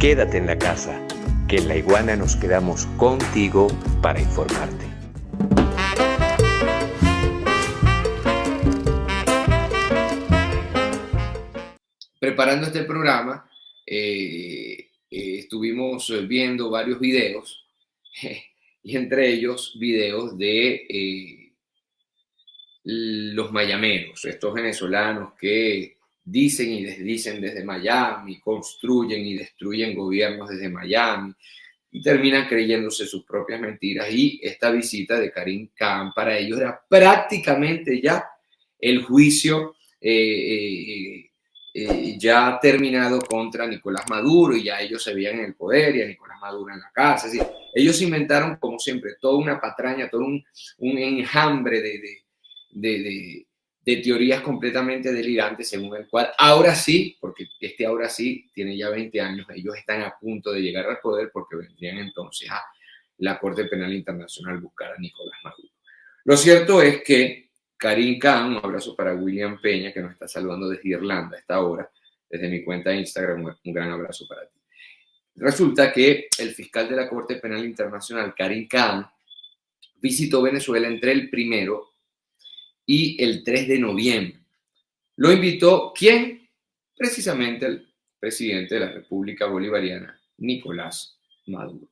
Quédate en la casa, que en La Iguana nos quedamos contigo para informarte. Preparando este programa, estuvimos viendo varios videos, y entre ellos videos de los mayameros, estos venezolanos que dicen y desdicen desde Miami, construyen y destruyen gobiernos desde Miami y terminan creyéndose sus propias mentiras. Y esta visita de Karim Khan para ellos era prácticamente ya el juicio ya terminado contra Nicolás Maduro, y ya ellos se veían en el poder y a Nicolás Maduro en la cárcel. Es decir, ellos inventaron, como siempre, toda una patraña, todo un enjambre de teorías completamente delirantes, según el cual ahora sí, porque ahora sí tiene ya 20 años, ellos están a punto de llegar al poder, porque vendrían entonces a la Corte Penal Internacional buscar a Nicolás Maduro. Lo cierto es que Karim Khan, un abrazo para William Peña, que nos está saludando desde Irlanda a esta hora, desde mi cuenta de Instagram, un gran abrazo para ti. Resulta que el fiscal de la Corte Penal Internacional, Karim Khan, visitó Venezuela entre el 1 y el 3 de noviembre. Lo invitó, ¿quién? Precisamente el presidente de la República Bolivariana, Nicolás Maduro.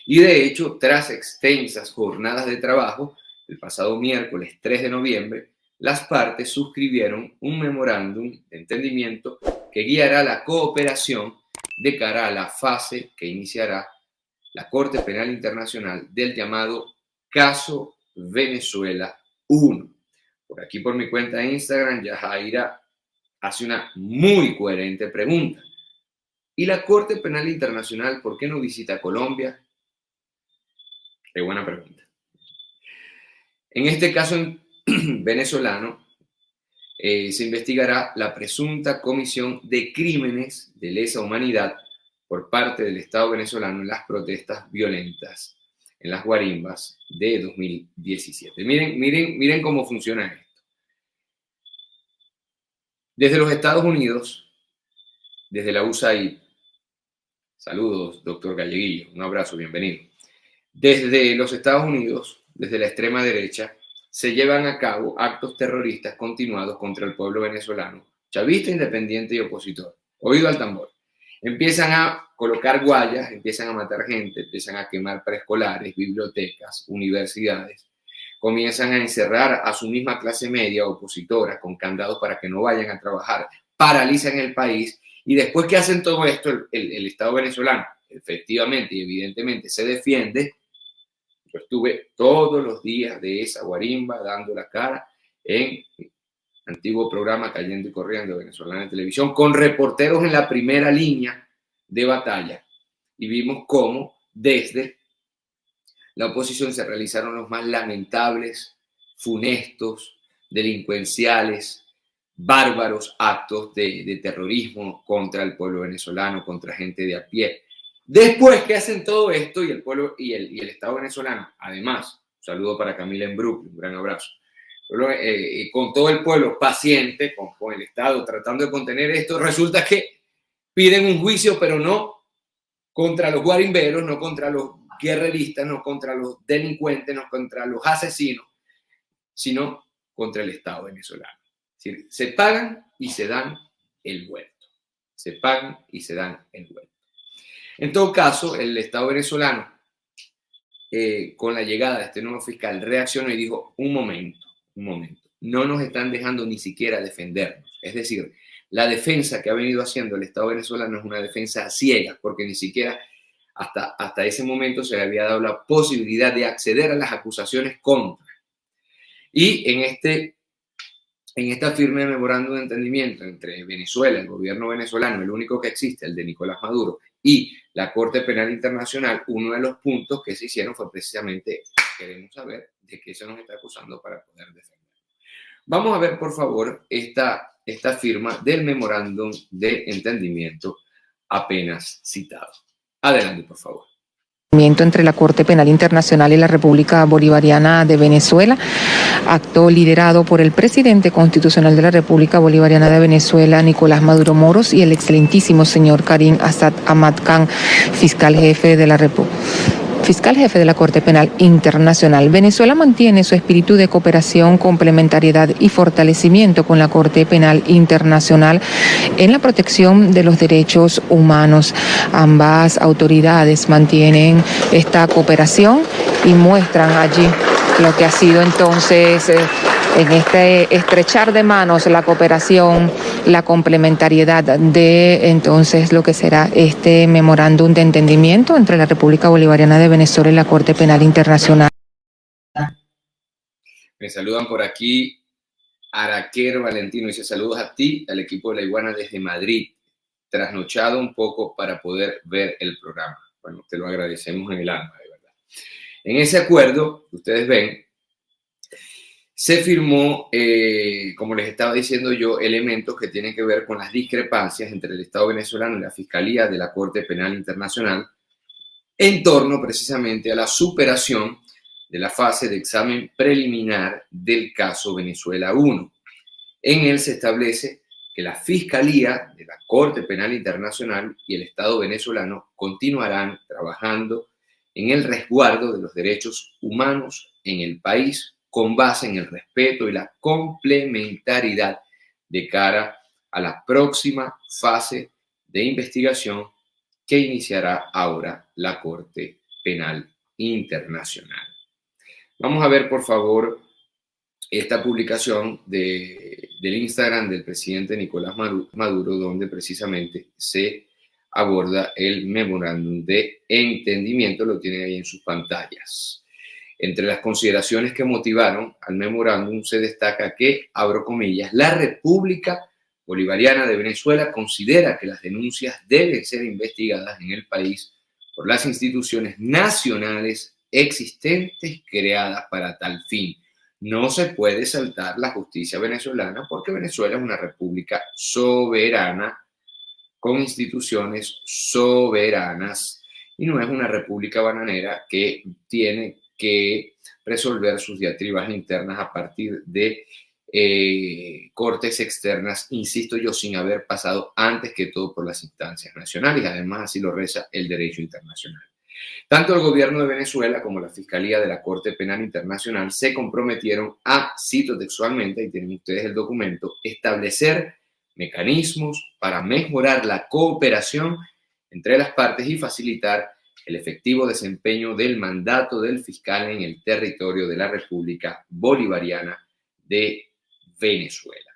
Y de hecho, tras extensas jornadas de trabajo, el pasado miércoles 3 de noviembre, las partes suscribieron un memorándum de entendimiento que guiará la cooperación de cara a la fase que iniciará la Corte Penal Internacional del llamado Caso Venezuela 1. Por aquí, por mi cuenta de Instagram, Yajaira hace una muy coherente pregunta. ¿Y la Corte Penal Internacional por qué no visita Colombia? Qué buena pregunta. En este caso venezolano, se investigará la presunta comisión de crímenes de lesa humanidad por parte del Estado venezolano en las protestas violentas en las guarimbas de 2017. Miren cómo funciona esto. Desde los Estados Unidos, desde la USAID, saludos, doctor Galleguillo, un abrazo, bienvenido. Desde los Estados Unidos, desde la extrema derecha, se llevan a cabo actos terroristas continuados contra el pueblo venezolano, chavista, independiente y opositor. Oído al tambor. Empiezan a colocar guayas, empiezan a matar gente, empiezan a quemar preescolares, bibliotecas, universidades. Comienzan a encerrar a su misma clase media opositora con candados para que no vayan a trabajar, paralizan el país, y después que hacen todo esto, el Estado venezolano efectivamente y evidentemente se defiende. Yo estuve todos los días de esa guarimba dando la cara en el antiguo programa Cayendo y Corriendo Venezolana en Televisión, con reporteros en la primera línea de batalla, y vimos cómo desde la oposición se realizaron los más lamentables, funestos, delincuenciales, bárbaros actos de terrorismo contra el pueblo venezolano, contra gente de a pie. Después que hacen todo esto, y el pueblo y el Estado venezolano, además, un saludo para Camila en Brooklyn, un gran abrazo, con todo el pueblo paciente, con el Estado tratando de contener esto, resulta que piden un juicio, pero no contra los guarimberos, no contra los guerreristas, no contra los delincuentes, no contra los asesinos, sino contra el Estado venezolano. Es decir, se pagan y se dan el vuelto. Se pagan y se dan el vuelto. En todo caso, el Estado venezolano, con la llegada de este nuevo fiscal, reaccionó y dijo, un momento, no nos están dejando ni siquiera defendernos. Es decir, la defensa que ha venido haciendo el Estado venezolano es una defensa ciega, porque ni siquiera hasta ese momento se le había dado la posibilidad de acceder a las acusaciones contra. Y en esta firma de memorándum de entendimiento entre Venezuela, el gobierno venezolano, el único que existe, el de Nicolás Maduro, y la Corte Penal Internacional, uno de los puntos que se hicieron fue precisamente, queremos saber de qué se nos está acusando para poder defender. Vamos a ver, por favor, esta firma del memorándum de entendimiento apenas citado. Adelante, por favor. Entre la Corte Penal Internacional y la República Bolivariana de Venezuela, acto liderado por el presidente constitucional de la República Bolivariana de Venezuela, Nicolás Maduro Moros, y el excelentísimo señor Karim Assad Ahmad Khan, fiscal jefe de la Corte Penal Internacional. Venezuela mantiene su espíritu de cooperación, complementariedad y fortalecimiento con la Corte Penal Internacional en la protección de los derechos humanos. Ambas autoridades mantienen esta cooperación y muestran allí lo que ha sido entonces en este estrechar de manos la cooperación, la complementariedad de entonces lo que será este memorándum de entendimiento entre la República Bolivariana de Venezuela y la Corte Penal Internacional. Me saludan por aquí Araquer Valentino, dice saludos a ti, al equipo de La Iguana desde Madrid, trasnochado un poco para poder ver el programa. Bueno, te lo agradecemos en el alma, de verdad. En ese acuerdo, ustedes ven, se firmó, como les estaba diciendo yo, elementos que tienen que ver con las discrepancias entre el Estado venezolano y la Fiscalía de la Corte Penal Internacional en torno precisamente a la superación de la fase de examen preliminar del caso Venezuela 1. En él se establece que la Fiscalía de la Corte Penal Internacional y el Estado venezolano continuarán trabajando en el resguardo de los derechos humanos en el país con base en el respeto y la complementariedad de cara a la próxima fase de investigación que iniciará ahora la Corte Penal Internacional. Vamos a ver, por favor, esta publicación del Instagram del presidente Nicolás Maduro, donde precisamente se aborda el memorándum de entendimiento, lo tienen ahí en sus pantallas. Entre las consideraciones que motivaron al memorándum se destaca que, abro comillas, la República Bolivariana de Venezuela considera que las denuncias deben ser investigadas en el país por las instituciones nacionales existentes creadas para tal fin. No se puede saltar la justicia venezolana porque Venezuela es una república soberana con instituciones soberanas y no es una república bananera que tiene que resolver sus diatribas internas a partir de cortes externas, insisto yo, sin haber pasado antes que todo por las instancias nacionales. Además, así lo reza el derecho internacional. Tanto el gobierno de Venezuela como la Fiscalía de la Corte Penal Internacional se comprometieron a, cito textualmente, y tienen ustedes el documento, establecer mecanismos para mejorar la cooperación entre las partes y facilitar el efectivo desempeño del mandato del fiscal en el territorio de la República Bolivariana de Venezuela.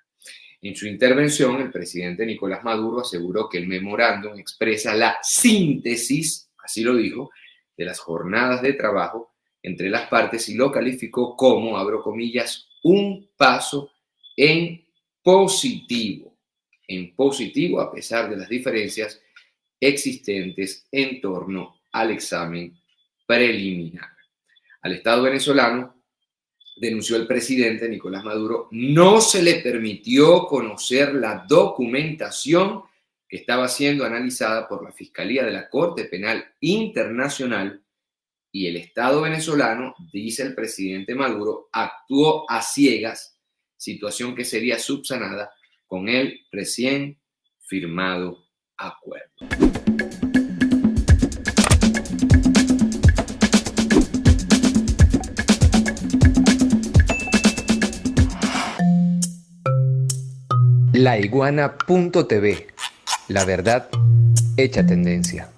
En su intervención, el presidente Nicolás Maduro aseguró que el memorándum expresa la síntesis, así lo dijo, de las jornadas de trabajo entre las partes y lo calificó como, abro comillas, un paso en positivo a pesar de las diferencias existentes en torno al examen preliminar. Al Estado venezolano, denunció el presidente Nicolás Maduro, no se le permitió conocer la documentación que estaba siendo analizada por la Fiscalía de la Corte Penal Internacional y el Estado venezolano, dice el presidente Maduro, actuó a ciegas, situación que sería subsanada con el recién firmado acuerdo. Laiguana.tv, la verdad hecha tendencia.